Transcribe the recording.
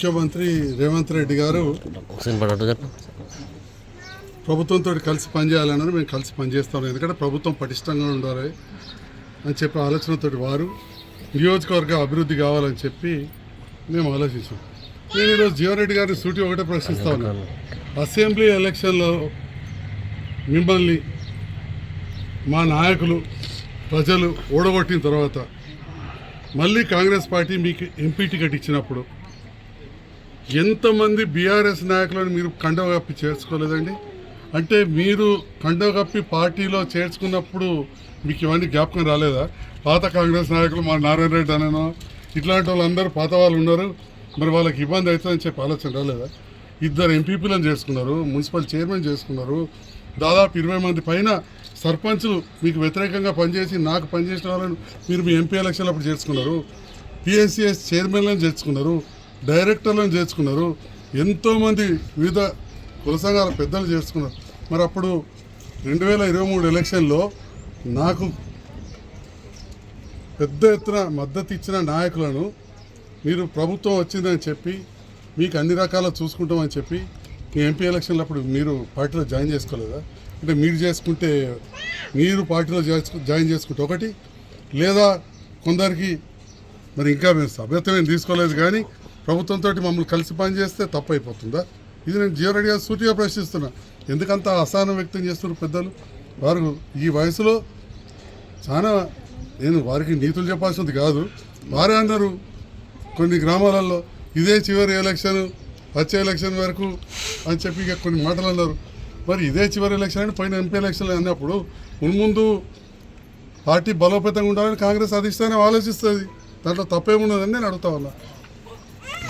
ముఖ్యమంత్రి రేవంత్ రెడ్డి గారు ప్రభుత్వంతో కలిసి పనిచేయాలన్నారు. మేము కలిసి పనిచేస్తాం, ఎందుకంటే ప్రభుత్వం పటిష్టంగా ఉండాలి అని చెప్పి ఆలోచనతో వారు నియోజకవర్గ అభివృద్ధి కావాలని చెప్పి మేము ఆలోచించాం. నేను ఈరోజు జీవన్ రెడ్డి గారిని సూటి ఒకటే ప్రశ్నిస్తా ఉన్నాను. అసెంబ్లీ ఎలక్షన్లో మిమ్మల్ని మా నాయకులు ప్రజలు ఓడగొట్టిన తర్వాత మళ్ళీ కాంగ్రెస్ పార్టీ మీకు ఎంపీ టికెట్ ఇచ్చినప్పుడు ఎంతమంది బీఆర్ఎస్ నాయకులను మీరు కండవ కప్పి చేర్చుకోలేదండి? అంటే మీరు కండవ కప్పి పార్టీలో చేర్చుకున్నప్పుడు మీకు ఇవన్నీ జ్ఞాపకం రాలేదా? పాత కాంగ్రెస్ నాయకులు మా నారాయణ రెడ్డి అనేనో ఇట్లాంటి వాళ్ళందరూ పాత వాళ్ళు ఉన్నారు, మరి వాళ్ళకి ఇబ్బంది అవుతుందని చెప్పి ఆలోచన రాలేదా? 2 ఎంపీపీలను చేసుకున్నారు, మున్సిపల్ చైర్మన్ చేసుకున్నారు, దాదాపు 20 మంది పైన సర్పంచులు మీకు వ్యతిరేకంగా పనిచేసి నాకు పనిచేసిన వాళ్ళని మీరు మీ ఎంపీ ఎలక్షన్లు అప్పుడు చేర్చుకున్నారు, పిఎస్సిఎస్ చైర్మన్లను చేర్చుకున్నారు, డైరెక్టర్లను చేర్చుకున్నారు, ఎంతోమంది వివిధ కుల సంఘాల పెద్దలు చేర్చుకున్నారు. మరి అప్పుడు 2023 ఎలక్షన్లో నాకు పెద్ద ఎత్తున మద్దతు ఇచ్చిన నాయకులను మీరు ప్రభుత్వం వచ్చిందని చెప్పి మీకు అన్ని రకాల చూసుకుంటామని చెప్పి మీ ఎంపీ ఎలక్షన్లు అప్పుడు మీరు పార్టీలో జాయిన్ చేసుకోలేదా? అంటే మీరు చేసుకుంటే మీరు పార్టీలో జాయిన్ చేసుకుంటే ఒకటి, లేదా కొందరికి మరి ఇంకా మేము సభ్యత్వం ఏం తీసుకోలేదు కానీ ప్రభుత్వంతో మమ్మల్ని కలిసి పనిచేస్తే తప్పు అయిపోతుందా? ఇది నేను జీవన్ రెడ్డి గారు సూటిగా ప్రశ్నిస్తున్నా. ఎందుకంత అసహనం వ్యక్తం చేస్తున్నారు పెద్దలు? వారు ఈ వయసులో చాలా, నేను వారికి నీతులు చెప్పాల్సింది కాదు, వారే అన్నారు కొన్ని గ్రామాలలో ఇదే చివరి ఎలక్షన్, వచ్చే ఎలక్షన్ వరకు అని చెప్పి ఇక కొన్ని మాటలు అన్నారు. మరి ఇదే చివరి ఎలక్షన్ అని పోయిన ఎంపీ ఎలక్షన్లు అన్నప్పుడు ముందు పార్టీ బలోపేతంగా ఉండాలని కాంగ్రెస్ అధిష్టానం ఆలోచిస్తుంది, దాంట్లో తప్పేమున్నదని నేను అడుగుతా ఉన్నా.